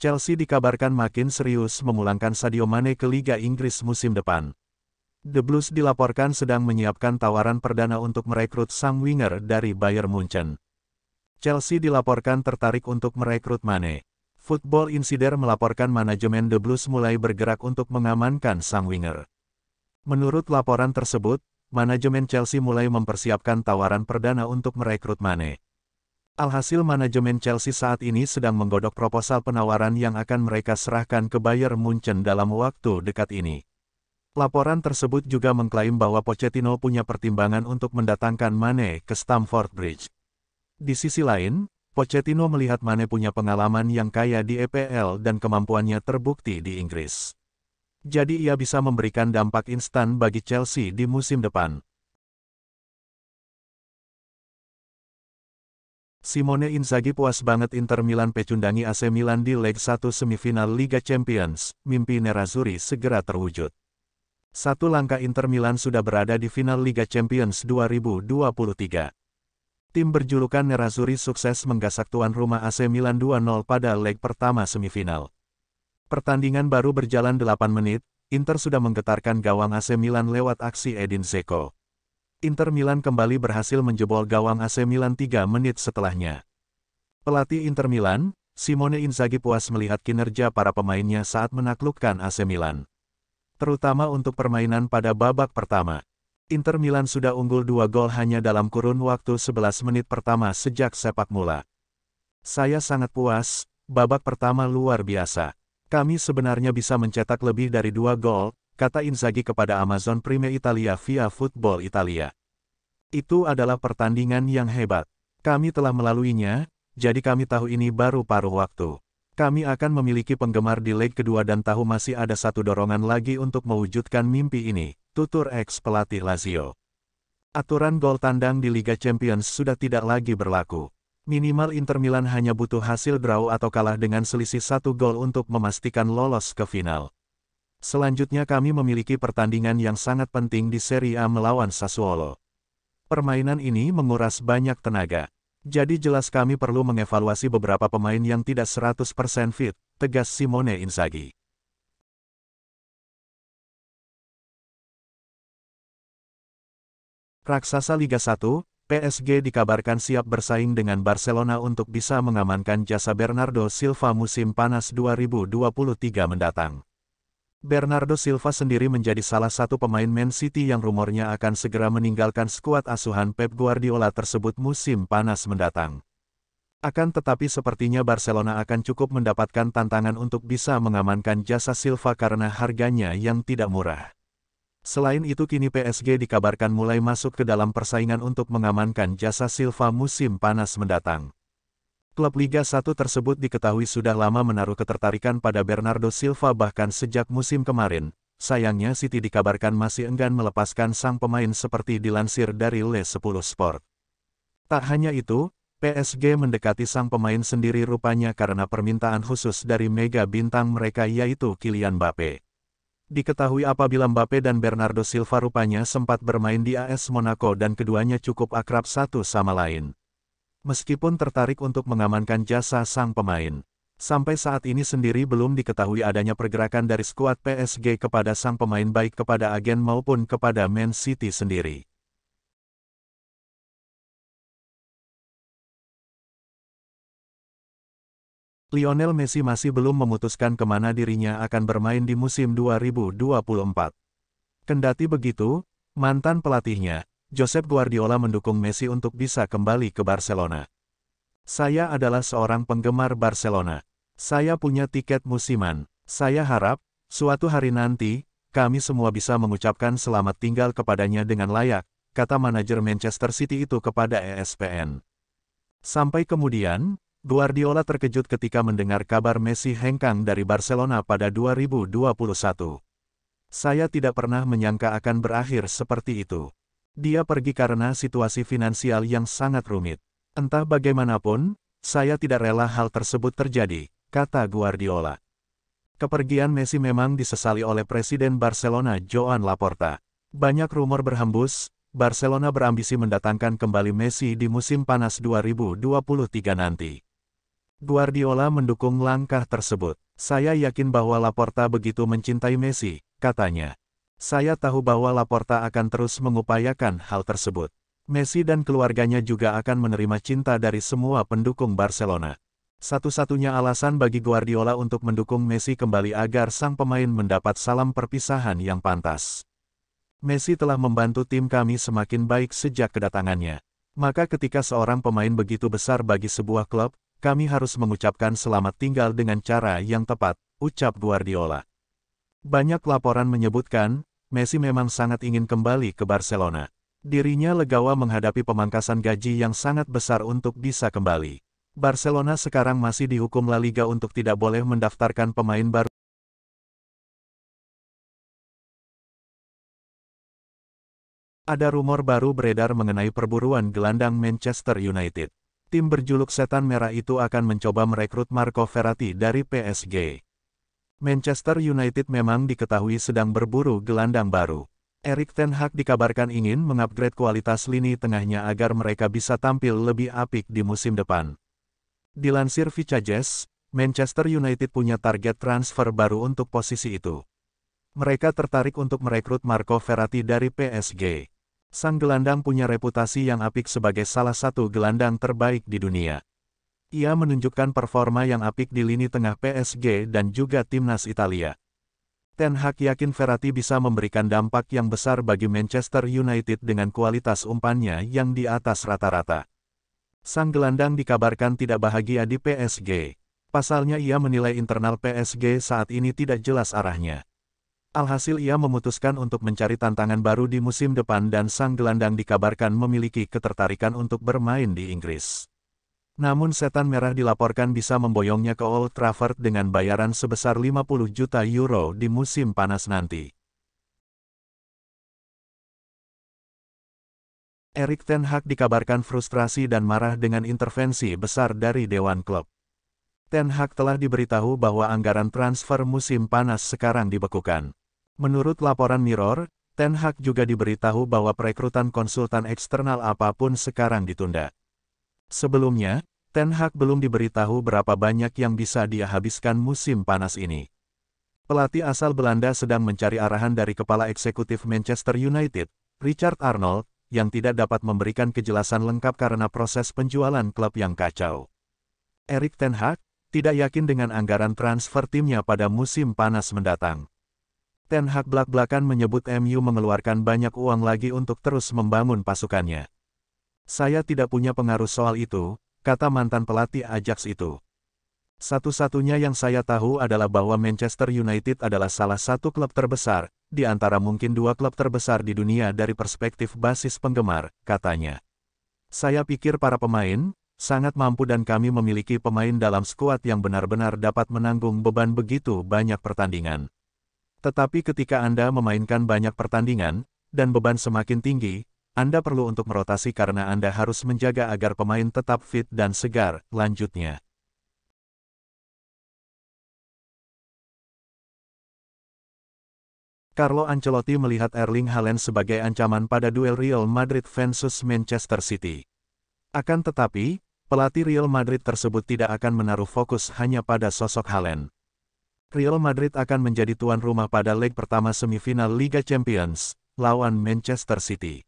Chelsea dikabarkan makin serius memulangkan Sadio Mane ke Liga Inggris musim depan. The Blues dilaporkan sedang menyiapkan tawaran perdana untuk merekrut sang winger dari Bayern Munchen. Chelsea dilaporkan tertarik untuk merekrut Mane. Football Insider melaporkan manajemen The Blues mulai bergerak untuk mengamankan sang winger. Menurut laporan tersebut, manajemen Chelsea mulai mempersiapkan tawaran perdana untuk merekrut Mane. Alhasil manajemen Chelsea saat ini sedang menggodok proposal penawaran yang akan mereka serahkan ke Bayern Munchen dalam waktu dekat ini. Laporan tersebut juga mengklaim bahwa Pochettino punya pertimbangan untuk mendatangkan Mane ke Stamford Bridge. Di sisi lain, Pochettino melihat Mane punya pengalaman yang kaya di EPL dan kemampuannya terbukti di Inggris. Jadi ia bisa memberikan dampak instan bagi Chelsea di musim depan. Simone Inzaghi puas banget Inter Milan pecundangi AC Milan di leg 1 semifinal Liga Champions, mimpi Nerazzurri segera terwujud. Satu langkah Inter Milan sudah berada di final Liga Champions 2023. Tim berjulukan Nerazzurri sukses menggasak tuan rumah AC Milan 2-0 pada leg pertama semifinal. Pertandingan baru berjalan 8 menit, Inter sudah menggetarkan gawang AC Milan lewat aksi Edin Dzeko. Inter Milan kembali berhasil menjebol gawang AC Milan 3 menit setelahnya. Pelatih Inter Milan, Simone Inzaghi puas melihat kinerja para pemainnya saat menaklukkan AC Milan. Terutama untuk permainan pada babak pertama. Inter Milan sudah unggul 2 gol hanya dalam kurun waktu 11 menit pertama sejak sepak mula. Saya sangat puas, babak pertama luar biasa. Kami sebenarnya bisa mencetak lebih dari 2 gol, kata Inzaghi kepada Amazon Prime Italia via Football Italia. Itu adalah pertandingan yang hebat. Kami telah melaluinya, jadi kami tahu ini baru paruh waktu. Kami akan memiliki penggemar di leg kedua dan tahu masih ada satu dorongan lagi untuk mewujudkan mimpi ini, tutur ex-pelatih Lazio. Aturan gol tandang di Liga Champions sudah tidak lagi berlaku. Minimal Inter Milan hanya butuh hasil draw atau kalah dengan selisih 1 gol untuk memastikan lolos ke final. Selanjutnya kami memiliki pertandingan yang sangat penting di Serie A melawan Sassuolo. Permainan ini menguras banyak tenaga. Jadi jelas kami perlu mengevaluasi beberapa pemain yang tidak 100% fit, tegas Simone Inzaghi. Raksasa Liga 1, PSG dikabarkan siap bersaing dengan Barcelona untuk bisa mengamankan jasa Bernardo Silva musim panas 2023 mendatang. Bernardo Silva sendiri menjadi salah satu pemain Man City yang rumornya akan segera meninggalkan skuad asuhan Pep Guardiola tersebut musim panas mendatang. Akan tetapi sepertinya Barcelona akan cukup mendapatkan tantangan untuk bisa mengamankan jasa Silva karena harganya yang tidak murah. Selain itu kini PSG dikabarkan mulai masuk ke dalam persaingan untuk mengamankan jasa Silva musim panas mendatang. Klub Liga 1 tersebut diketahui sudah lama menaruh ketertarikan pada Bernardo Silva bahkan sejak musim kemarin. Sayangnya City dikabarkan masih enggan melepaskan sang pemain seperti dilansir dari Le 10 Sport. Tak hanya itu, PSG mendekati sang pemain sendiri rupanya karena permintaan khusus dari mega bintang mereka yaitu Kylian Mbappe. Diketahui apabila Mbappe dan Bernardo Silva rupanya sempat bermain di AS Monaco dan keduanya cukup akrab satu sama lain. Meskipun tertarik untuk mengamankan jasa sang pemain, sampai saat ini sendiri belum diketahui adanya pergerakan dari skuad PSG kepada sang pemain baik kepada agen maupun kepada Man City sendiri. Lionel Messi masih belum memutuskan kemana dirinya akan bermain di musim 2024. Kendati begitu, mantan pelatihnya, Josep Guardiola mendukung Messi untuk bisa kembali ke Barcelona. Saya adalah seorang penggemar Barcelona. Saya punya tiket musiman. Saya harap, suatu hari nanti, kami semua bisa mengucapkan selamat tinggal kepadanya dengan layak, kata manajer Manchester City itu kepada ESPN. Sampai kemudian, Guardiola terkejut ketika mendengar kabar Messi hengkang dari Barcelona pada 2021. Saya tidak pernah menyangka akan berakhir seperti itu. Dia pergi karena situasi finansial yang sangat rumit. Entah bagaimanapun, saya tidak rela hal tersebut terjadi, kata Guardiola. Kepergian Messi memang disesali oleh Presiden Barcelona Joan Laporta. Banyak rumor berhembus, Barcelona berambisi mendatangkan kembali Messi di musim panas 2023 nanti. Guardiola mendukung langkah tersebut. Saya yakin bahwa Laporta begitu mencintai Messi, katanya. Saya tahu bahwa Laporta akan terus mengupayakan hal tersebut. Messi dan keluarganya juga akan menerima cinta dari semua pendukung Barcelona. Satu-satunya alasan bagi Guardiola untuk mendukung Messi kembali agar sang pemain mendapat salam perpisahan yang pantas. Messi telah membantu tim kami semakin baik sejak kedatangannya. Maka ketika seorang pemain begitu besar bagi sebuah klub, kami harus mengucapkan selamat tinggal dengan cara yang tepat, ucap Guardiola. Banyak laporan menyebutkan, Messi memang sangat ingin kembali ke Barcelona. Dirinya legawa menghadapi pemangkasan gaji yang sangat besar untuk bisa kembali. Barcelona sekarang masih dihukum La Liga untuk tidak boleh mendaftarkan pemain baru. Ada rumor baru beredar mengenai perburuan gelandang Manchester United. Tim berjuluk Setan Merah itu akan mencoba merekrut Marco Verratti dari PSG. Manchester United memang diketahui sedang berburu gelandang baru. Erik ten Hag dikabarkan ingin mengupgrade kualitas lini tengahnya agar mereka bisa tampil lebih apik di musim depan. Dilansir Vicajes, Manchester United punya target transfer baru untuk posisi itu. Mereka tertarik untuk merekrut Marco Verratti dari PSG. Sang gelandang punya reputasi yang apik sebagai salah satu gelandang terbaik di dunia. Ia menunjukkan performa yang apik di lini tengah PSG dan juga timnas Italia. Ten Hag yakin Verratti bisa memberikan dampak yang besar bagi Manchester United dengan kualitas umpannya yang di atas rata-rata. Sang gelandang dikabarkan tidak bahagia di PSG. Pasalnya ia menilai internal PSG saat ini tidak jelas arahnya. Alhasil ia memutuskan untuk mencari tantangan baru di musim depan dan sang gelandang dikabarkan memiliki ketertarikan untuk bermain di Inggris. Namun Setan Merah dilaporkan bisa memboyongnya ke Old Trafford dengan bayaran sebesar 50 juta euro di musim panas nanti. Erik ten Hag dikabarkan frustrasi dan marah dengan intervensi besar dari Dewan Klub. Ten Hag telah diberitahu bahwa anggaran transfer musim panas sekarang dibekukan. Menurut laporan Mirror, Ten Hag juga diberitahu bahwa perekrutan konsultan eksternal apapun sekarang ditunda. Sebelumnya, Ten Hag belum diberitahu berapa banyak yang bisa dia habiskan musim panas ini. Pelatih asal Belanda sedang mencari arahan dari kepala eksekutif Manchester United, Richard Arnold, yang tidak dapat memberikan kejelasan lengkap karena proses penjualan klub yang kacau. Erik ten Hag tidak yakin dengan anggaran transfer timnya pada musim panas mendatang. Ten Hag belak-belakan menyebut MU mengeluarkan banyak uang lagi untuk terus membangun pasukannya. Saya tidak punya pengaruh soal itu, kata mantan pelatih Ajax itu. Satu-satunya yang saya tahu adalah bahwa Manchester United adalah salah satu klub terbesar, di antara mungkin dua klub terbesar di dunia dari perspektif basis penggemar, katanya. Saya pikir para pemain sangat mampu dan kami memiliki pemain dalam skuad yang benar-benar dapat menanggung beban begitu banyak pertandingan. Tetapi ketika Anda memainkan banyak pertandingan, dan beban semakin tinggi, Anda perlu untuk merotasi karena Anda harus menjaga agar pemain tetap fit dan segar, lanjutnya. Carlo Ancelotti melihat Erling Haaland sebagai ancaman pada duel Real Madrid versus Manchester City. Akan tetapi, pelatih Real Madrid tersebut tidak akan menaruh fokus hanya pada sosok Haaland. Real Madrid akan menjadi tuan rumah pada leg pertama semifinal Liga Champions, lawan Manchester City.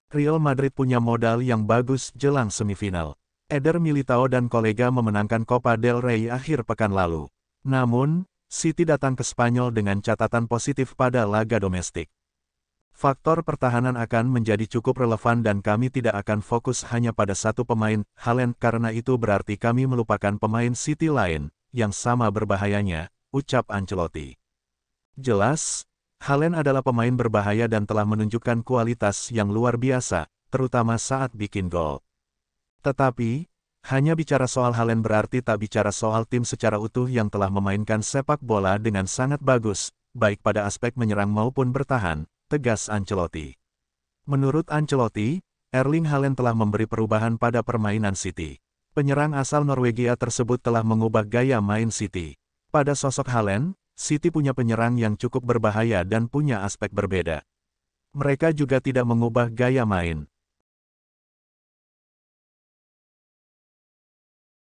Real Madrid punya modal yang bagus jelang semifinal. Eder Militao dan kolega memenangkan Copa del Rey akhir pekan lalu. Namun, City datang ke Spanyol dengan catatan positif pada laga domestik. Faktor pertahanan akan menjadi cukup relevan dan kami tidak akan fokus hanya pada satu pemain, Haaland, karena itu berarti kami melupakan pemain City lain, yang sama berbahayanya, ucap Ancelotti. Jelas, Haaland adalah pemain berbahaya dan telah menunjukkan kualitas yang luar biasa, terutama saat bikin gol. Tetapi, hanya bicara soal Haaland berarti tak bicara soal tim secara utuh yang telah memainkan sepak bola dengan sangat bagus, baik pada aspek menyerang maupun bertahan, tegas Ancelotti. Menurut Ancelotti, Erling Haaland telah memberi perubahan pada permainan City. Penyerang asal Norwegia tersebut telah mengubah gaya main City. Pada sosok Haaland, City punya penyerang yang cukup berbahaya dan punya aspek berbeda. Mereka juga tidak mengubah gaya main.